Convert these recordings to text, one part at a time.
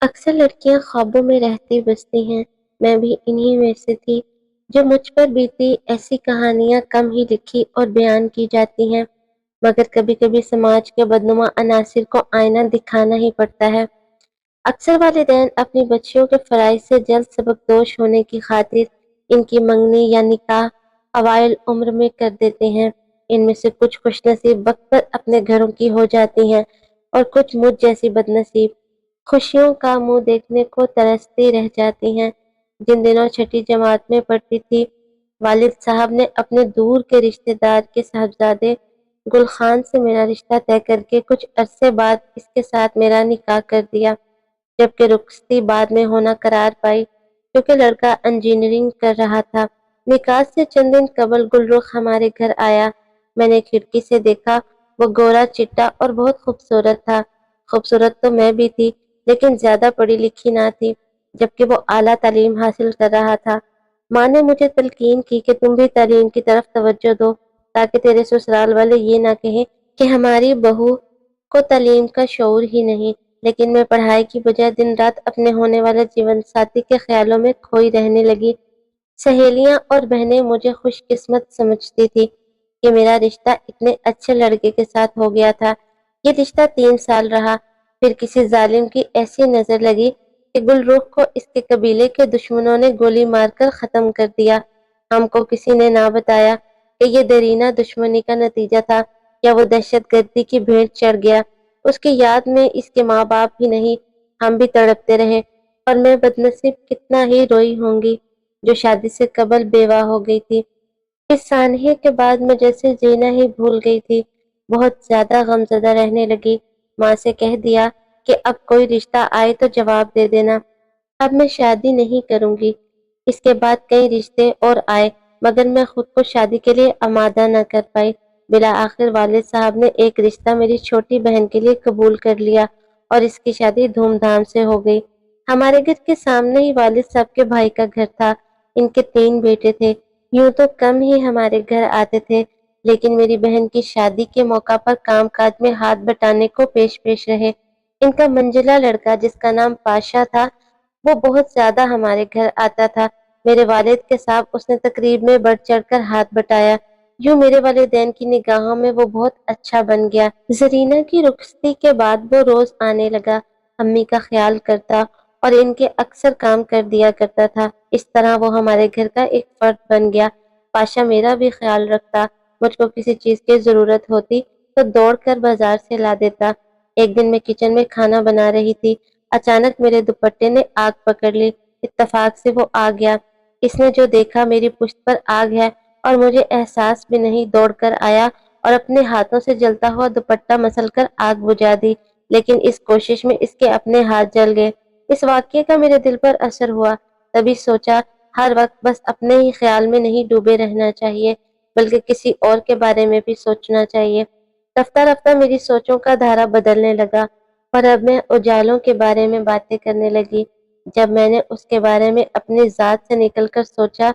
اکثر لڑکیاں خوابوں میں رہتی بستی ہیں۔ میں بھی انہی میں سے تھی۔ جو مجھ پر بیتی ایسی کہانیاں کم ہی لکھی اور بیان کی جاتی ہیں، مگر کبھی کبھی سماج کے بدنما عناصر کو آئینہ دکھانا ہی پڑتا ہے۔ اکثر والدین اپنی بچیوں کے فرائض سے جلد سبکدوش ہونے کی خاطر ان کی منگنی یا نکاح اوائل عمر میں کر دیتے ہیں۔ ان میں سے کچھ خوش نصیب وقت پر اپنے گھروں کی ہو جاتی ہیں اور کچھ مجھ جیسی بد نصیب خوشیوں کا منہ دیکھنے کو ترستی رہ جاتی ہیں۔ جن دنوں چھٹی جماعت میں پڑھتی تھی، والد صاحب نے اپنے دور کے رشتہ دار کے صاحبزادے گل خان سے میرا رشتہ طے کر کے کچھ عرصے بعد اس کے ساتھ میرا نکاح کر دیا، جبکہ رخصتی بعد میں ہونا قرار پائی کیونکہ لڑکا انجینئرنگ کر رہا تھا۔ نکاح سے چند دن قبل گل رخ ہمارے گھر آیا۔ میں نے کھڑکی سے دیکھا، وہ گورا چٹا اور بہت خوبصورت تھا۔ خوبصورت تو میں بھی تھی، لیکن زیادہ پڑھی لکھی نہ تھی، جبکہ وہ اعلیٰ تعلیم حاصل کر رہا تھا۔ ماں نے مجھے تلقین کی کہ تم بھی تعلیم کی طرف توجہ دو، تاکہ تیرے سسرال والے یہ نہ کہیں کہ ہماری بہو کو تعلیم کا شعور ہی نہیں۔ لیکن میں پڑھائی کی بجائے دن رات اپنے ہونے والے جیون ساتھی کے خیالوں میں کھوئی رہنے لگی۔ سہیلیاں اور بہنیں مجھے خوش قسمت سمجھتی تھی کہ میرا رشتہ اتنے اچھے لڑکے کے ساتھ ہو گیا تھا۔ یہ رشتہ 3 سال رہا، پھر کسی ظالم کی ایسی نظر لگی کہ گل رخ کو اس کے قبیلے کے دشمنوں نے گولی مار کر ختم کر دیا۔ ہم کو کسی نے نہ بتایا کہ یہ دیرینہ دشمنی کا نتیجہ تھا یا وہ دہشت گردی کی بھیٹ چڑھ گیا۔ اس کی یاد میں اس کے ماں باپ ہی نہیں، ہم بھی تڑپتے رہے، اور میں بدنصیب کتنا ہی روئی ہوں گی جو شادی سے قبل بیوہ ہو گئی تھی۔ اس سانحے کے بعد میں جیسے جینا ہی بھول گئی تھی، بہت زیادہ غمزدہ رہنے لگی۔ ماں سے کہہ دیا کہ اب کوئی رشتہ آئے تو جواب دے دینا، اب میں شادی نہیں کروں گی۔ اس کے بعد کئی رشتے اور آئے، مگر میں خود کو شادی کے لیے آمادہ نہ کر پائی۔ بالآخر والد صاحب نے ایک رشتہ میری چھوٹی بہن کے لیے قبول کر لیا اور اس کی شادی دھوم دھام سے ہو گئی۔ ہمارے گھر کے سامنے ہی والد صاحب کے بھائی کا گھر تھا۔ ان کے 3 بیٹے تھے۔ یوں تو کم ہی ہمارے گھر آتے تھے، لیکن میری بہن کی شادی کے موقع پر کام کاج میں ہاتھ بٹانے کو پیش پیش رہے۔ ان کا منجلا لڑکا جس کا نام پاشا تھا، وہ بہت زیادہ ہمارے گھر آتا تھا۔ میرے والد کے ساتھ اس نے تقریب میں بڑھ چڑھ کر ہاتھ بٹایا۔ یوں میرے والدین کی نگاہوں میں وہ بہت اچھا بن گیا۔ زرینہ کی رخصتی کے بعد وہ روز آنے لگا، امی کا خیال کرتا اور ان کے اکثر کام کر دیا کرتا تھا۔ اس طرح وہ ہمارے گھر کا ایک فرد بن گیا۔ پاشا میرا بھی خیال رکھتا، مجھ کو کسی چیز کی ضرورت ہوتی تو دوڑ کر بازار سے لا دیتا۔ ایک دن میں کچن میں کھانا بنا رہی تھی، اچانک میرے دوپٹے نے آگ پکڑ لی۔ اتفاق سے وہ آ گیا۔ اس نے جو دیکھا میری پشت پر آگ ہے اور مجھے احساس بھی نہیں، دوڑ کر آیا اور اپنے ہاتھوں سے جلتا ہوا دوپٹہ مسل کر آگ بجھا دی، لیکن اس کوشش میں اس کے اپنے ہاتھ جل گئے۔ اس واقعے کا میرے دل پر اثر ہوا، تبھی سوچا ہر وقت بس اپنے ہی خیال میں نہیں ڈوبے رہنا چاہیے، بلکہ کسی اور کے بارے میں بھی سوچنا چاہیے۔ رفتہ رفتہ میری سوچوں کا دھارا بدلنے لگا اور اب میں اجالوں کے بارے میں باتیں کرنے لگی۔ جب میں نے اس کے بارے میں اپنی ذات سے نکل کر سوچا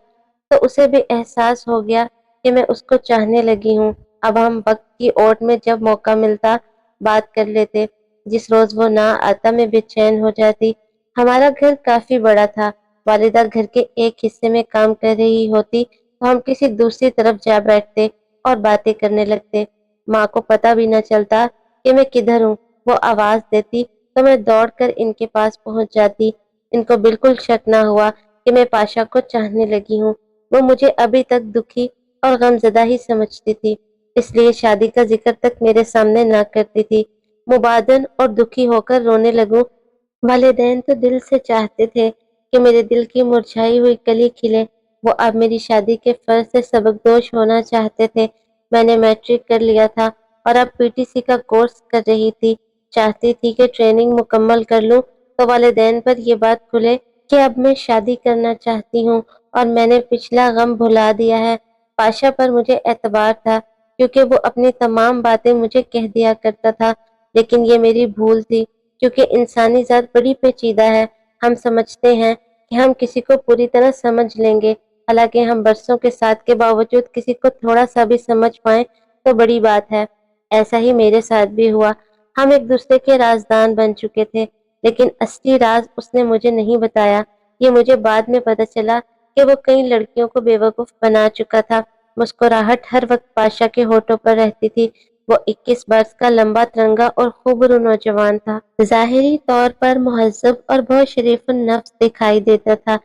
تو اسے بھی احساس ہو گیا کہ میں اس کو چاہنے لگی ہوں۔ اب ہم وقت کی اوٹ میں جب موقع ملتا بات کر لیتے۔ جس روز وہ نہ آتا میں بے چین ہو جاتی۔ ہمارا گھر کافی بڑا تھا، والدہ گھر کے ایک حصے میں کام کر رہی ہوتی تو ہم کسی دوسری طرف جا بیٹھتے اور باتیں کرنے لگتے۔ ماں کو پتہ بھی نہ چلتا کہ میں کدھر ہوں۔ وہ آواز دیتی تو میں دوڑ کر ان کے پاس پہنچ جاتی۔ ان کو بالکل شک نہ ہوا کہ میں پاشا کو چاہنے لگی ہوں۔ وہ مجھے ابھی تک دکھی اور غمزدہ ہی سمجھتی تھی، اس لیے شادی کا ذکر تک میرے سامنے نہ کرتی تھی۔ مبادن اور دکھی ہو کر رونے لگوں۔ والدین تو دل سے چاہتے تھے کہ میرے دل کی مرجھائی ہوئی کلی کھلے۔ وہ اب میری شادی کے فرض سے سبکدوش ہونا چاہتے تھے۔ میں نے میٹرک کر لیا تھا اور اب پی ٹی سی کا کورس کر رہی تھی۔ چاہتی تھی کہ ٹریننگ مکمل کر لوں تو والدین پر یہ بات کھلے کہ اب میں شادی کرنا چاہتی ہوں اور میں نے پچھلا غم بھلا دیا ہے۔ پاشا پر مجھے اعتبار تھا کیونکہ وہ اپنی تمام باتیں مجھے کہہ دیا کرتا تھا، لیکن یہ میری بھول تھی کیونکہ انسانی ذات بڑی پیچیدہ ہے۔ ہم سمجھتے ہیں کہ ہم کسی کو پوری طرح سمجھ لیں گے، حالانکہ ہم برسوں کے ساتھ کے باوجود کسی کو تھوڑا سا بھی سمجھ پائیں تو بڑی بات ہے۔ ایسا ہی میرے ساتھ بھی ہوا۔ ہم ایک دوسرے کے رازدان بن چکے تھے، لیکن اصلی راز اس نے مجھے نہیں بتایا۔ یہ مجھے بعد میں پتہ چلا کہ وہ کئی لڑکیوں کو بیوقوف بنا چکا تھا۔ مسکراہٹ ہر وقت پاشا کے ہونٹوں پر رہتی تھی۔ وہ 21 برس کا لمبا ترنگا اور خوبرو نوجوان تھا۔ ظاہری طور پر مہذب اور بہت شریف النفس دکھائی دیتا تھا،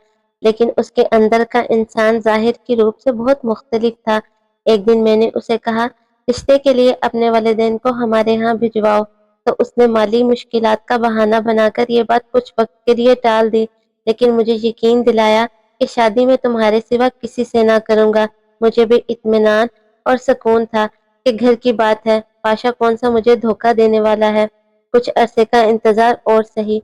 لیکن اس کے اندر کا انسان ظاہر کی روپ سے بہت مختلف تھا۔ ایک دن میں نے اسے کہا، رشتے کے لیے اپنے والدین کو ہمارے ہاں بھجواؤ، تو اس نے مالی مشکلات کا بہانہ بنا کر یہ بات کچھ وقت کے لیے ٹال دی، لیکن مجھے یقین دلایا کہ شادی میں تمہارے سوا کسی سے نہ کروں گا۔ مجھے بھی اطمینان اور سکون تھا کہ گھر کی بات ہے، پاشا کون سا مجھے دھوکہ دینے والا ہے۔ کچھ عرصے کا انتظار اور سہی۔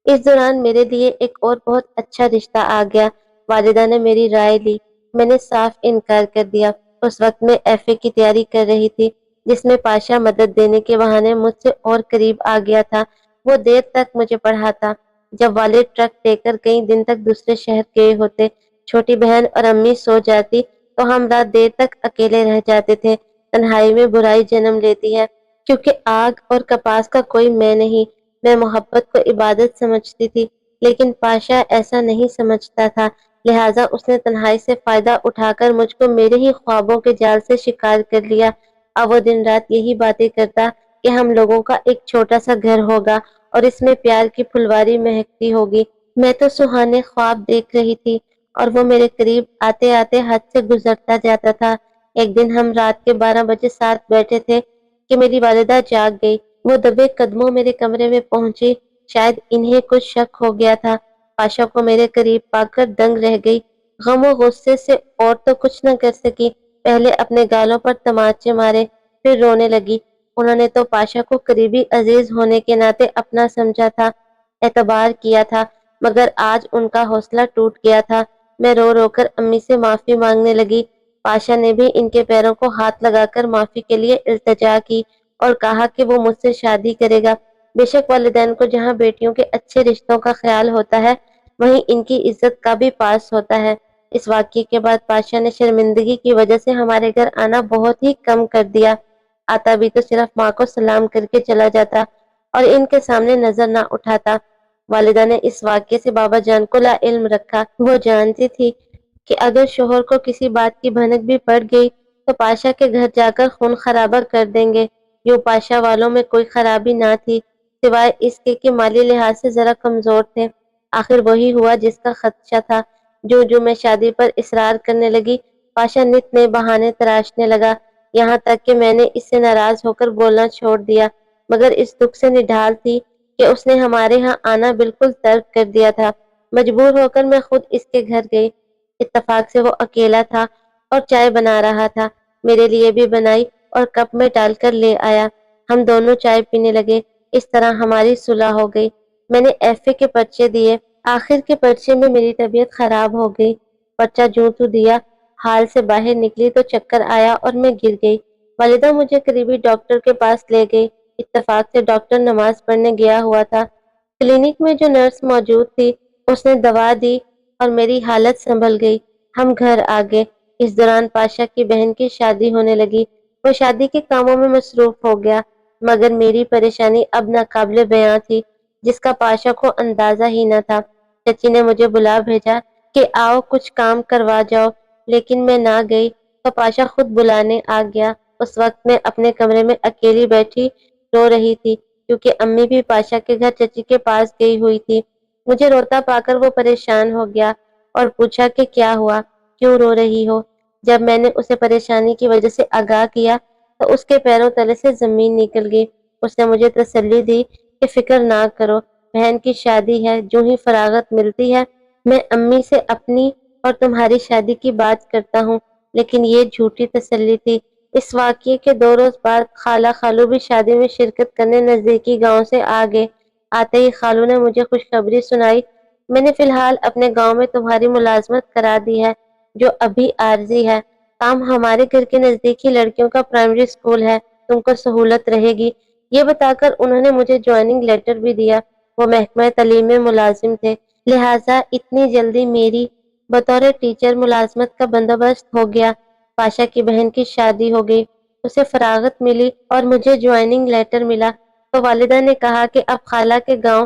اس دوران میرے لیے ایک اور بہت اچھا رشتہ آ گیا۔ والدہ نے میری رائے لی، میں نے صاف انکار کر دیا۔ اس وقت میں ایف اے کی تیاری کر رہی تھی، جس میں پاشا مدد دینے کے بہانے مجھ سے اور قریب آ گیا تھا۔ وہ دیر تک مجھے پڑھاتا۔ جب والد ٹرک لے کر کئی دن تک دوسرے شہر گئے ہوتے، چھوٹی بہن اور امی سو جاتی تو ہم رات دیر تک اکیلے رہ جاتے تھے۔ تنہائی میں برائی جنم لیتی ہے، کیونکہ آگ اور کپاس کا کوئی میں نہیں۔ میں محبت کو عبادت سمجھتی تھی، لیکن پاشا ایسا نہیں سمجھتا تھا، لہٰذا اس نے تنہائی سے فائدہ اٹھا کر مجھ کو میرے ہی خوابوں کے جال سے شکار کر لیا۔ اب وہ دن رات یہی باتیں کرتا کہ ہم لوگوں کا ایک چھوٹا سا گھر ہوگا اور اس میں پیار کی پھلواری مہکتی ہوگی۔ میں تو سہانے خواب دیکھ رہی تھی اور وہ میرے قریب آتے آتے حد سے گزرتا جاتا تھا۔ ایک دن ہم رات کے 12 بجے ساتھ بیٹھے تھے کہ میری والدہ جاگ گئی۔ وہ دبے قدموں میرے کمرے میں پہنچی، شاید انہیں کچھ شک ہو گیا تھا۔ پاشا کو میرے قریب پا کر دنگ رہ گئی، غم و غصے سے اور تو کچھ نہ کر سکی۔ پہلے اپنے گالوں پر تماچے مارے، پھر رونے لگی۔ انہوں نے تو پاشا کو قریبی عزیز ہونے کے ناطے اپنا سمجھا تھا، اعتبار کیا تھا، مگر آج ان کا حوصلہ ٹوٹ گیا تھا۔ میں رو رو کر امی سے معافی مانگنے لگی۔ پاشا نے بھی ان کے پیروں کو ہاتھ لگا کر معافی کے لیے التجا کی اور کہا کہ وہ مجھ سے شادی کرے گا۔ بے شک والدین کو جہاں بیٹیوں کے اچھے رشتوں کا خیال ہوتا ہے، وہیں ان کی عزت کا بھی پاس ہوتا ہے۔ اس واقعے کے بعد پاشا نے شرمندگی کی وجہ سے ہمارے گھر آنا بہت ہی کم کر دیا۔ آتا بھی تو صرف ماں کو سلام کر کے چلا جاتا اور ان کے سامنے نظر نہ اٹھاتا۔ والدہ نے اس واقعے سے بابا جان کو لا علم رکھا۔ وہ جانتی تھی کہ اگر شوہر کو کسی بات کی بھنک بھی پڑ گئی تو پاشا کے گھر جا کر خون خرابہ کر دیں گے۔ یوں پاشا والوں میں کوئی خرابی نہ تھی، سوائے اس کے کہ مالی لحاظ سے ذرا کمزور تھے۔ آخر وہی ہوا جس کا خدشہ تھا۔ جو جو میں شادی پر اصرار کرنے لگی، پاشا نت نئے بہانے تراشنے لگا، یہاں تک کہ میں نے اس سے ناراض ہو کر بولنا چھوڑ دیا، مگر اس دکھ سے نڈھال تھی کہ اس نے ہمارے ہاں آنا بالکل ترک کر دیا تھا۔ مجبور ہو کر میں خود اس کے گھر گئی۔ اتفاق سے وہ اکیلا تھا اور چائے بنا رہا تھا، میرے لیے بھی بنائی اور کپ میں ڈال کر لے آیا۔ ہم دونوں چائے پینے لگے، اس طرح ہماری صلح ہو گئی۔ میں نے ایف اے کے پرچے دیے۔ آخر کے پرچے میں میری طبیعت خراب ہو گئی۔ پرچہ جوں تو دیا، حال سے باہر نکلی تو چکر آیا اور میں گر گئی۔ والدہ مجھے قریبی ڈاکٹر کے پاس لے گئی۔ اتفاق سے ڈاکٹر نماز پڑھنے گیا ہوا تھا۔ کلینک میں جو نرس موجود تھی اس نے دوا دی اور میری حالت سنبھل گئی۔ ہم گھر آ گئے۔ اس دوران پاشا کی بہن کی شادی ہونے لگی۔ وہ شادی کے کاموں میں مصروف ہو گیا، مگر میری پریشانی اب ناقابل بیاں تھی، جس کا پاشا کو اندازہ ہی نہ تھا۔ چچی نے مجھے بلا بھیجا کہ آؤ کچھ کام کروا جاؤ، لیکن میں نہ گئی تو پاشا خود بلانے آ گیا۔ اس وقت میں اپنے کمرے میں اکیلی بیٹھی رو رہی تھی، کیونکہ امی بھی پاشا کے گھر چچی کے پاس گئی ہوئی تھی۔ مجھے روتا پا کر وہ پریشان ہو گیا اور پوچھا کہ کیا ہوا، کیوں رو رہی ہو؟ جب میں نے اسے پریشانی کی وجہ سے آگاہ کیا تو اس کے پیروں تلے سے زمین نکل گئی۔ اس نے مجھے تسلی دی کہ فکر نہ کرو، بہن کی شادی ہے، جو ہی فراغت ملتی ہے میں امی سے اپنی اور تمہاری شادی کی بات کرتا ہوں۔ لیکن یہ جھوٹی تسلی تھی۔ اس واقعے کے 2 روز بعد خالہ خالو بھی شادی میں شرکت کرنے نزدیکی گاؤں سے آ گئے۔ آتے ہی خالو نے مجھے خوشخبری سنائی، میں نے فی الحال اپنے گاؤں میں تمہاری ملازمت کرا دی ہے، جو ابھی عارضی ہے۔ کام ہمارے گھر کے نزدیک ہی لڑکیوں کا پرائمری اسکول ہے، تم کو سہولت رہے گی۔ یہ بتا کر انہوں نے مجھے جوائننگ لیٹر بھی دیا۔ وہ محکمہ تعلیم میں ملازم تھے، لہٰذا اتنی جلدی میری بطور ٹیچر ملازمت کا بندوبست ہو گیا۔ پاشا کی بہن کی شادی ہو گئی، اسے فراغت ملی اور مجھے جوائننگ لیٹر ملا، تو والدہ نے کہا کہ اب خالہ کے گاؤں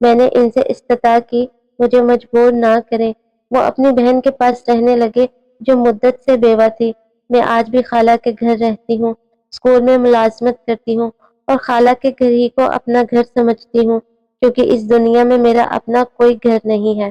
میں نے ان سے استطاع کی مجھے مجبور نہ کریں، وہ اپنی بہن کے پاس رہنے لگے جو مدت سے بیوہ تھی۔ میں آج بھی خالہ کے گھر رہتی ہوں، اسکول میں ملازمت کرتی ہوں اور خالہ کے گھر ہی کو اپنا گھر سمجھتی ہوں، کیونکہ اس دنیا میں میرا اپنا کوئی گھر نہیں ہے۔